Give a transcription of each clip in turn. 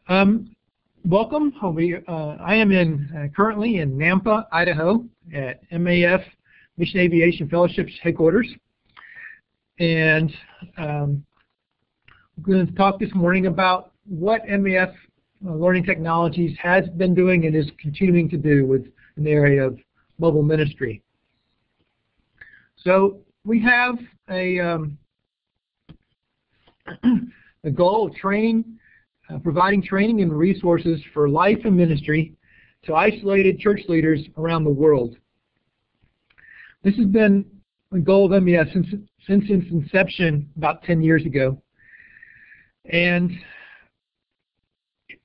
Welcome. I am currently in Nampa, Idaho, at MAF Mission Aviation Fellowship's headquarters, and I'm going to talk this morning about what MAF Learning Technologies has been doing and is continuing to do in the area of mobile ministry. So we have a goal of providing training and resources for life and ministry to isolated church leaders around the world. This has been a goal of MES since its inception about 10 years ago. And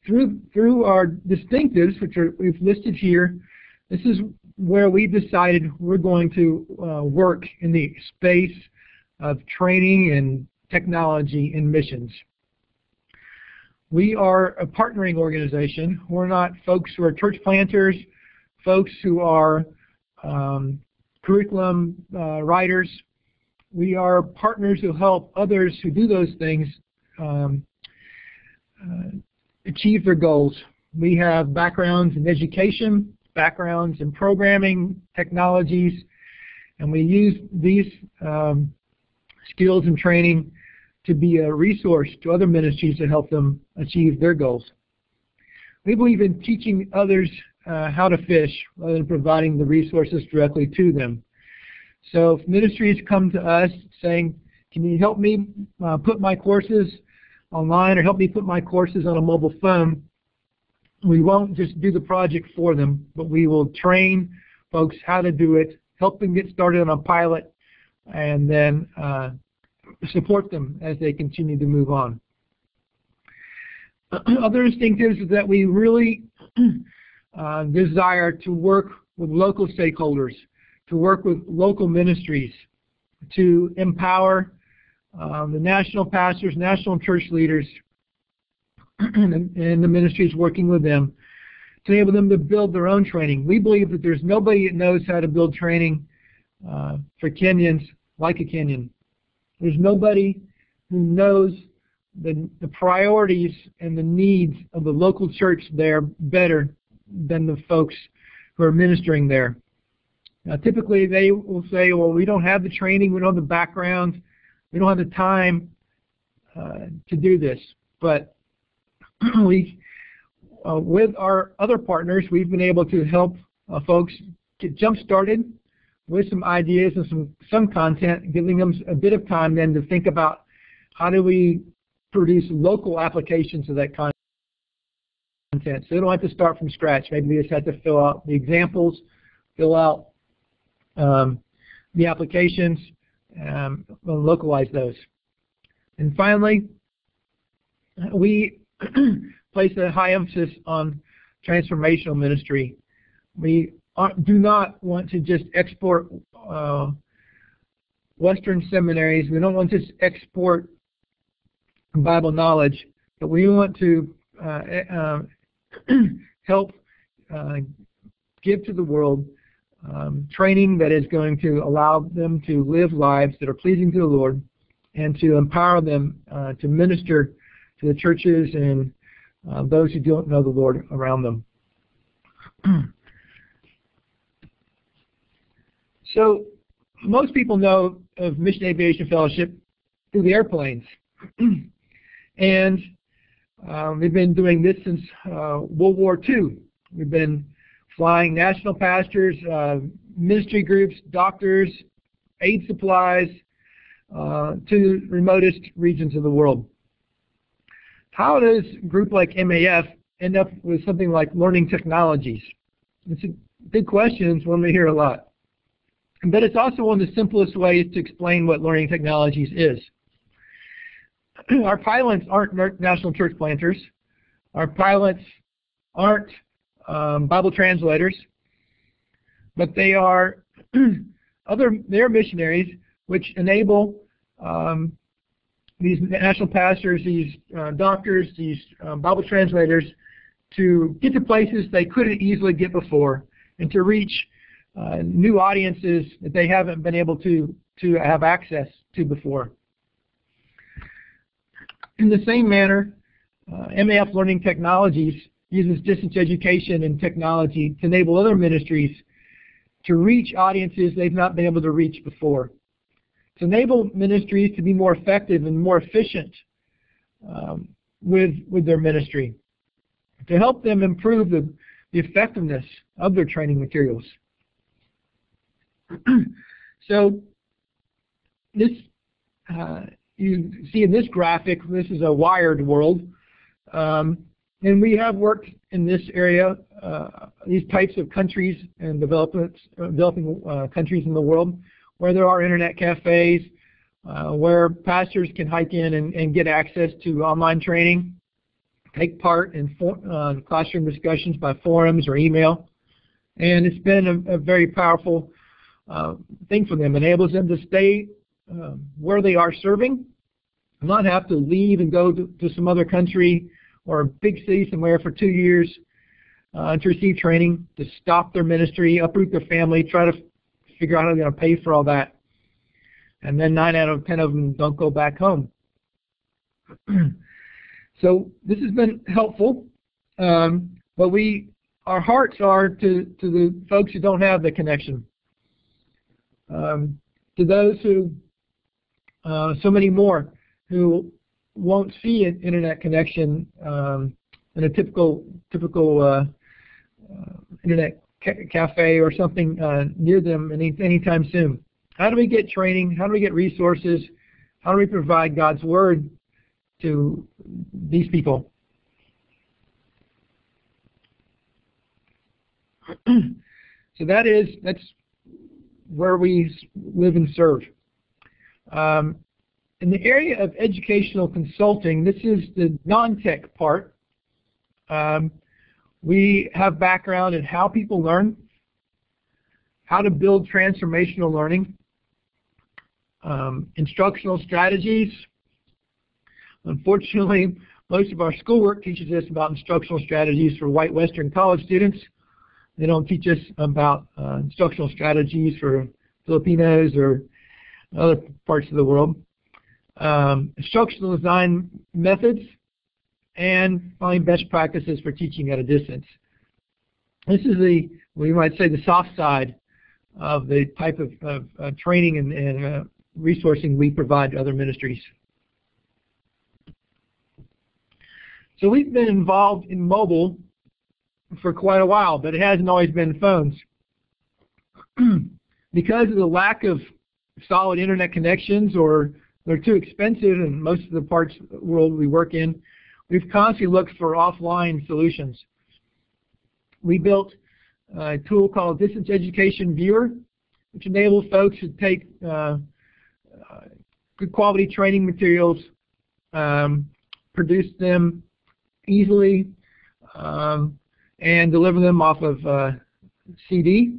through our distinctives, which we've listed here, this is where we decided we're going to work in the space of training and technology in missions. We are a partnering organization. We're not folks who are church planters, folks who are curriculum writers. We are partners who help others who do those things achieve their goals. We have backgrounds in education, backgrounds in programming, technologies, and we use these skills and training to be a resource to other ministries to help them achieve their goals. We believe in teaching others how to fish rather than providing the resources directly to them. So if ministries come to us saying, can you help me put my courses online or help me put my courses on a mobile phone, we won't just do the project for them, but we will train folks how to do it, help them get started on a pilot, and then support them as they continue to move on. Other distinctives is that we really desire to work with local stakeholders, to work with local ministries, to empower the national pastors, national church leaders, and the ministries working with them, to enable them to build their own training. We believe that there's nobody that knows how to build training for Kenyans like a Kenyan. There's nobody who knows the priorities and the needs of the local church there better than the folks who are ministering there. Now, typically they will say, well, we don't have the training, we don't have the background, we don't have the time to do this. But with our other partners, we've been able to help folks get jump-started with some ideas and some content, giving them a bit of time then to think about how do we produce local applications of that content. So they don't have to start from scratch. Maybe they just have to fill out the examples, fill out the applications, localize those. And finally, we place a high emphasis on transformational ministry. We do not want to just export Western seminaries. We don't want to just export Bible knowledge, but we want to help give to the world training that is going to allow them to live lives that are pleasing to the Lord and to empower them to minister to the churches and those who don't know the Lord around them. So most people know of Mission Aviation Fellowship through the airplanes. And we've been doing this since World War II. We've been flying national pastors, ministry groups, doctors, aid supplies to the remotest regions of the world. How does a group like MAF end up with something like learning technologies? It's a big question. It's one we hear a lot. But it's also one of the simplest ways to explain what learning technologies is. Our pilots aren't national church planters. Our pilots aren't Bible translators, but they are they're missionaries which enable these national pastors, these doctors, these Bible translators to get to places they couldn't easily get before and to reach new audiences that they haven't been able to have access to before. In the same manner, MAF Learning Technologies uses distance education and technology to enable other ministries to reach audiences they've not been able to reach before, to enable ministries to be more effective and more efficient with their ministry, to help them improve the effectiveness of their training materials. So this, you see in this graphic, this is a wired world, and we have worked in this area, these types of countries and developing countries in the world, where there are internet cafes, where pastors can hike in and get access to online training, take part in classroom discussions by forums or email, and it's been a very powerful thing for them. It enables them to stay where they are serving, not have to leave and go to some other country or a big city somewhere for 2 years to receive training, to stop their ministry, uproot their family, try to figure out how they're going to pay for all that. And then 9 out of 10 of them don't go back home. So this has been helpful, but our hearts are to the folks who don't have the connection, to those who, so many more, who won't see an internet connection in a typical internet cafe or something near them anytime soon. How do we get training? How do we get resources? How do we provide God's Word to these people? So that's where we live and serve. In the area of educational consulting, this is the non-tech part. We have background in how people learn, how to build transformational learning, instructional strategies. Unfortunately, most of our schoolwork teaches us about instructional strategies for white Western college students. They don't teach us about instructional strategies for Filipinos or other parts of the world. Instructional design methods, and finally best practices for teaching at a distance. This is we might say, the soft side of the type of training and resourcing we provide to other ministries. So we've been involved in mobile for quite a while, but it hasn't always been phones. Because of the lack of solid internet connections, or they're too expensive in most of the parts of the world we work in, we've constantly looked for offline solutions. We built a tool called Distance Education Viewer, which enables folks to take good quality training materials, produce them easily, and deliver them off of CD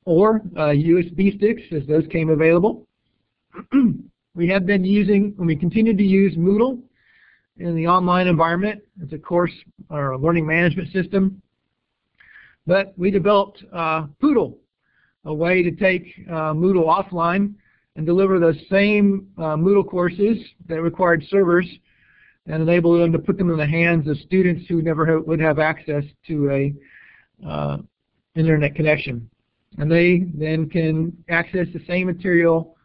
or USB sticks as those came available. We have been using, and we continue to use Moodle in the online environment. It's a course or a learning management system. But we developed Poodle, a way to take Moodle offline and deliver those same Moodle courses that required servers and enable them to put them in the hands of students who never would have access to a internet connection. And they then can access the same material,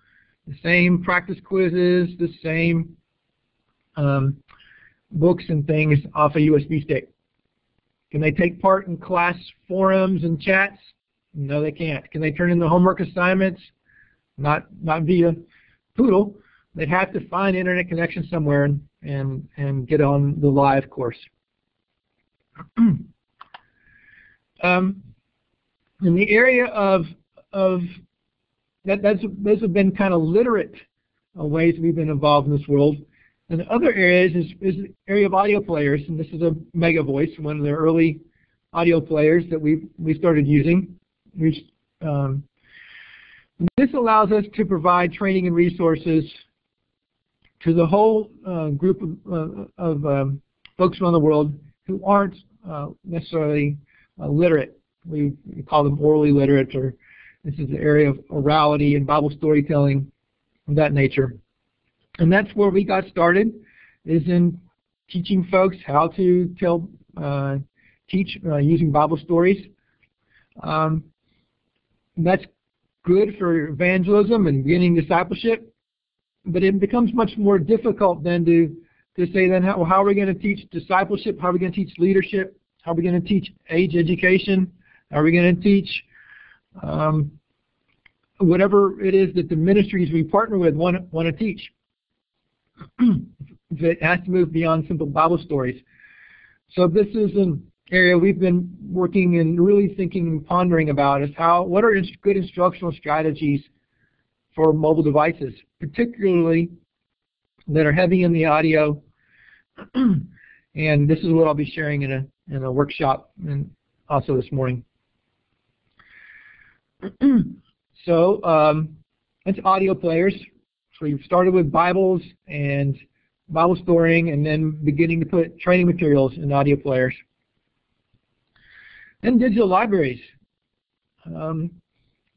the same practice quizzes, the same books and things off a USB stick. Can they take part in class forums and chats? No, they can't. Can they turn in the homework assignments? Not via Poodle. They'd have to find internet connection somewhere and get on the live course. In the area of those have been kind of literate ways we've been involved in this world. And the other areas is the area of audio players, and this is a Mega Voice, one of the early audio players that we started using. This allows us to provide training and resources to the whole group of folks around the world who aren't necessarily literate. We call them orally literate, or this is the area of orality and Bible storytelling of that nature. And that's where we got started, is in teaching folks how to teach using Bible stories. That's good for evangelism and beginning discipleship, but it becomes much more difficult then to say then how are we going to teach discipleship, how are we going to teach leadership, how are we going to teach age education, how are we going to teach whatever it is that the ministries we partner with want to teach. It has to move beyond simple Bible stories. So this is an area we've been working and really thinking and pondering about is what are good instructional strategies for mobile devices, particularly that are heavy in the audio. And this is what I'll be sharing in a workshop and also this morning. So it's audio players. So we've started with Bibles and Bible storing, and then beginning to put training materials in audio players. And digital libraries.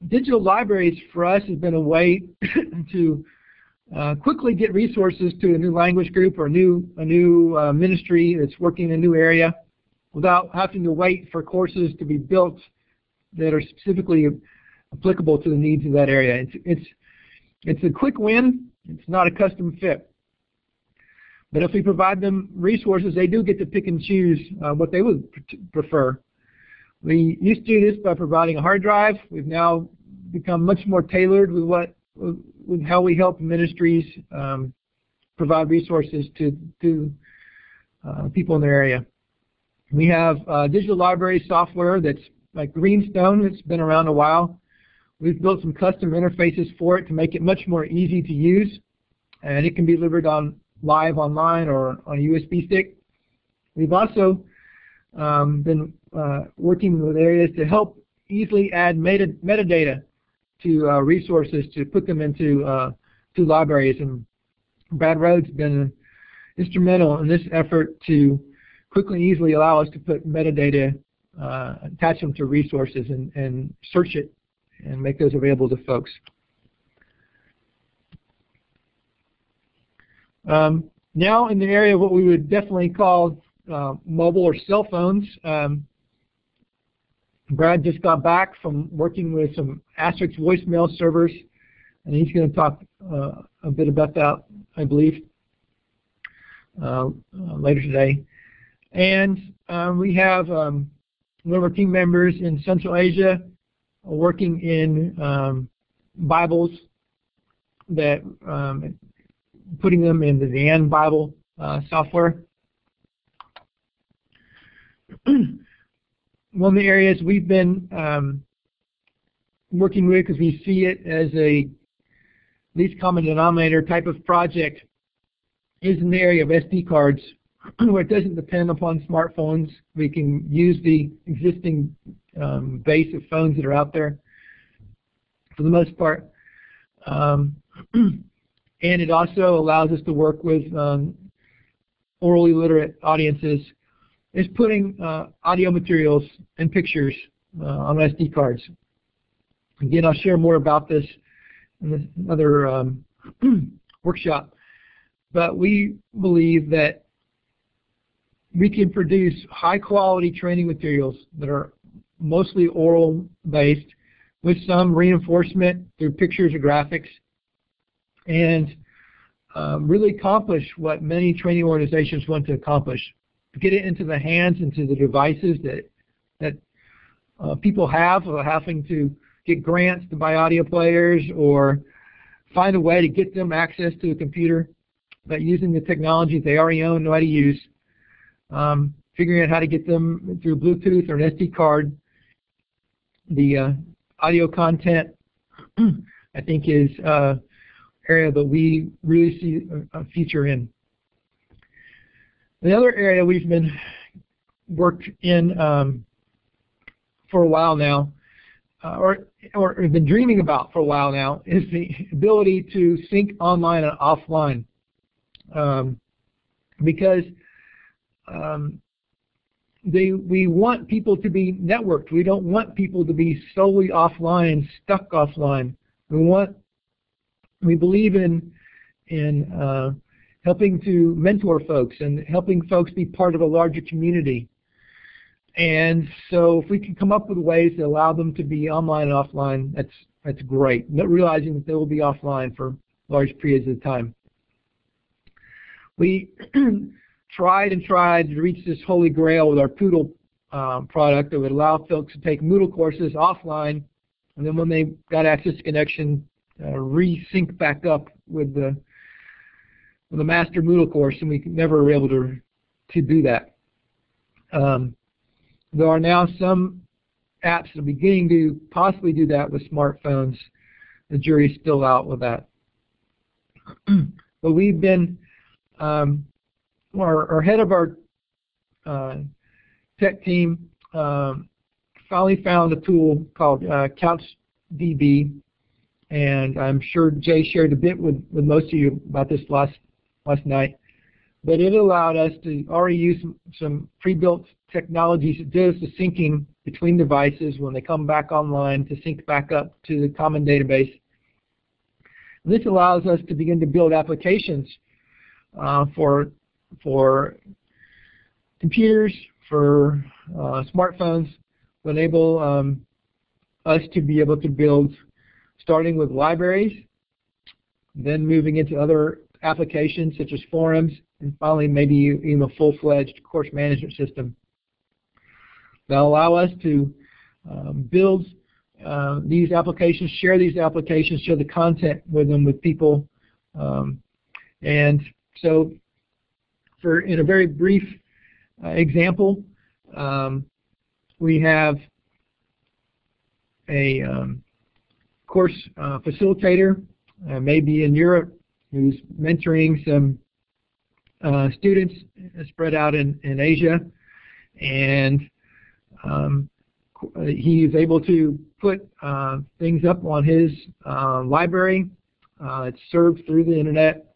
Digital libraries for us has been a way to quickly get resources to a new language group or a new ministry that's working in a new area without having to wait for courses to be built that are specifically applicable to the needs of that area. It's a quick win. It's not a custom fit. But if we provide them resources, they do get to pick and choose what they would prefer. We used to do this by providing a hard drive. We've now become much more tailored with how we help ministries provide resources to people in their area. We have digital library software that's like Greenstone. It's been around a while. We've built some custom interfaces for it to make it much more easy to use, and it can be delivered live online or on a USB stick. We've also been working with areas to help easily add metadata to resources to put them into to libraries, and Brad Rhodes has been instrumental in this effort to quickly and easily allow us to put metadata, attach them to resources and search it and make those available to folks. Now in the area of what we would definitely call mobile or cell phones, Brad just got back from working with some Asterisk voicemail servers, and he's going to talk a bit about that, I believe, later today. And we have one of our team members in Central Asia working in Bibles, that putting them in the Zan Bible software. One of the areas we've been working with, because we see it as a least common denominator type of project, is in the area of SD cards, where it doesn't depend upon smartphones. We can use the existing base of phones that are out there for the most part. And it also allows us to work with orally literate audiences. Is putting audio materials and pictures on SD cards. Again, I'll share more about this in another workshop. But we believe that we can produce high-quality training materials that are mostly oral-based with some reinforcement through pictures or graphics, and really accomplish what many training organizations want to accomplish. Get it into the hands, into the devices that people have, having to get grants to buy audio players or find a way to get them access to a computer, but using the technology they already own, know how to use, figuring out how to get them through Bluetooth or an SD card. The audio content, I think, is an area that we really see a future in. The other area we've been worked in for a while now, or have been dreaming about for a while now, is the ability to sync online and offline. Because we want people to be networked. We don't want people to be solely offline and stuck offline. We believe in helping to mentor folks and helping folks be part of a larger community. And so if we can come up with ways to allow them to be online and offline, that's great. Not realizing that they will be offline for large periods of time. We tried to reach this holy grail with our Poodle product that would allow folks to take Moodle courses offline, and then when they got access to connection, re-sync back up with the master Moodle course, and we never were able to do that. There are now some apps that are beginning to possibly do that with smartphones. The jury's still out with that. But we've been, our head of our tech team finally found a tool called CouchDB, and I'm sure Jay shared a bit with most of you about this last night. But it allowed us to already use some pre-built technologies that does the syncing between devices when they come back online to sync back up to the common database. And this allows us to begin to build applications for computers, for smartphones, to enable us to be able to build, starting with libraries, then moving into other applications such as forums, and finally maybe even a full-fledged course management system. They'll allow us to build these applications, share these applications, share the content with them with people. And so in a very brief example, we have a course facilitator, maybe in Europe, who's mentoring some students spread out in Asia, and he is able to put things up on his library. It's served through the internet,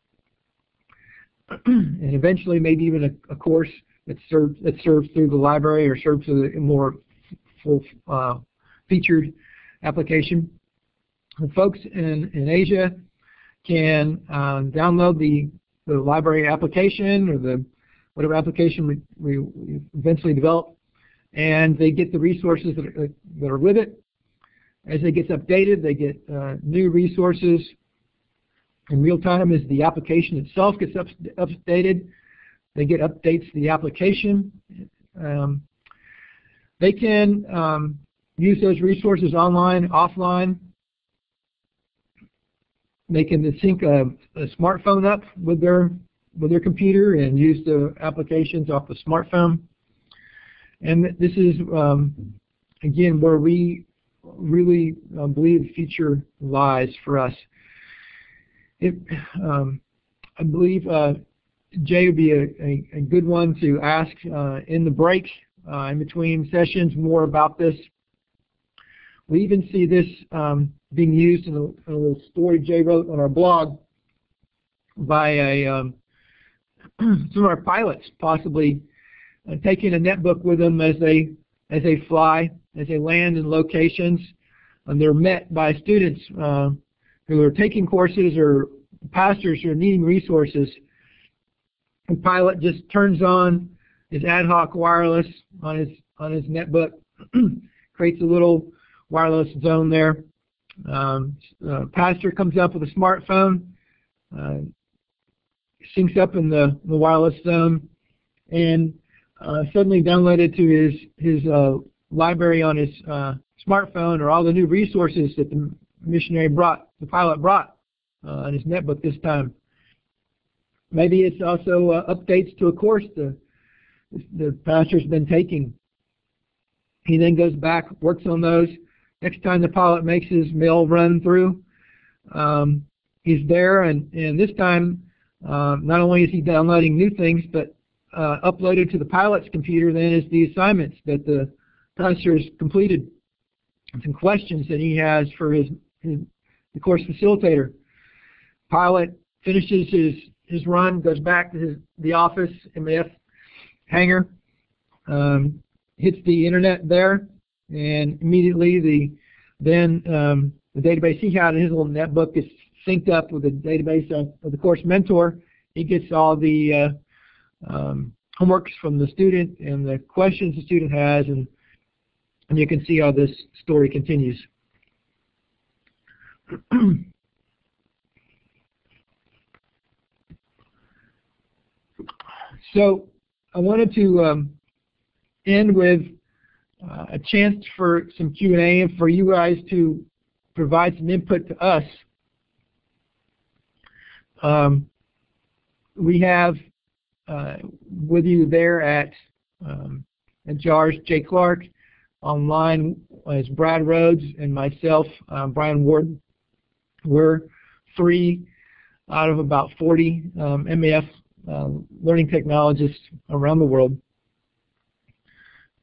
and eventually maybe even a course that's served through the library or served through the more full featured application. The folks in Asia can download the library application or whatever application we eventually develop, and they get the resources that are with it. As it gets updated, they get new resources in real time as the application itself gets updated. They get updates to the application. They can use those resources online, offline. They can sync a smartphone up with their computer and use the applications off the smartphone. And this is, again, where we really believe the future lies for us. I believe Jay would be a good one to ask in the break, in between sessions, more about this. We even see this being used in a little story Jay wrote on our blog by some of our pilots, possibly taking a netbook with them as they fly, as they land in locations, and they're met by students who are taking courses or pastors who are needing resources. The pilot just turns on his ad hoc wireless on his netbook, creates a little wireless zone there. Pastor comes up with a smartphone, syncs up in the wireless zone, and suddenly downloaded to his library on his smartphone are all the new resources that the pilot brought on his netbook this time. Maybe it's also updates to a course the pastor's been taking. He then goes back, works on those. Next time the pilot makes his mail run through, he's there, and this time not only is he downloading new things, but uploaded to the pilot's computer then is the assignments that the pastor has completed, some questions that he has for the course facilitator. Pilot finishes his run, goes back to the office, MAF hangar, hits the internet there, and immediately the database he had in his little netbook is synced up with the database of the course mentor, he gets all the homeworks from the student and the questions the student has, and you can see how this story continues. So I wanted to end with a chance for some Q&A and for you guys to provide some input to us. We have with you there at JARS, Jay Clark. Online is Brad Rhodes and myself, Brian Ward. We're 3 out of about 40 MAF learning technologists around the world.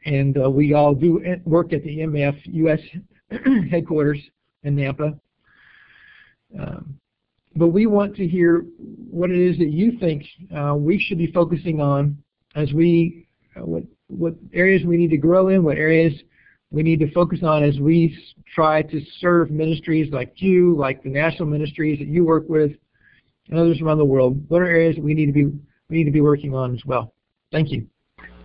And we all do work at the MAF U.S. headquarters in Nampa. But we want to hear what it is that you think we should be focusing on as we, what areas we need to grow in, what areas we need to focus on as we try to serve ministries like you, like the national ministries that you work with, and others around the world. What are areas that we need to be working on as well? Thank you.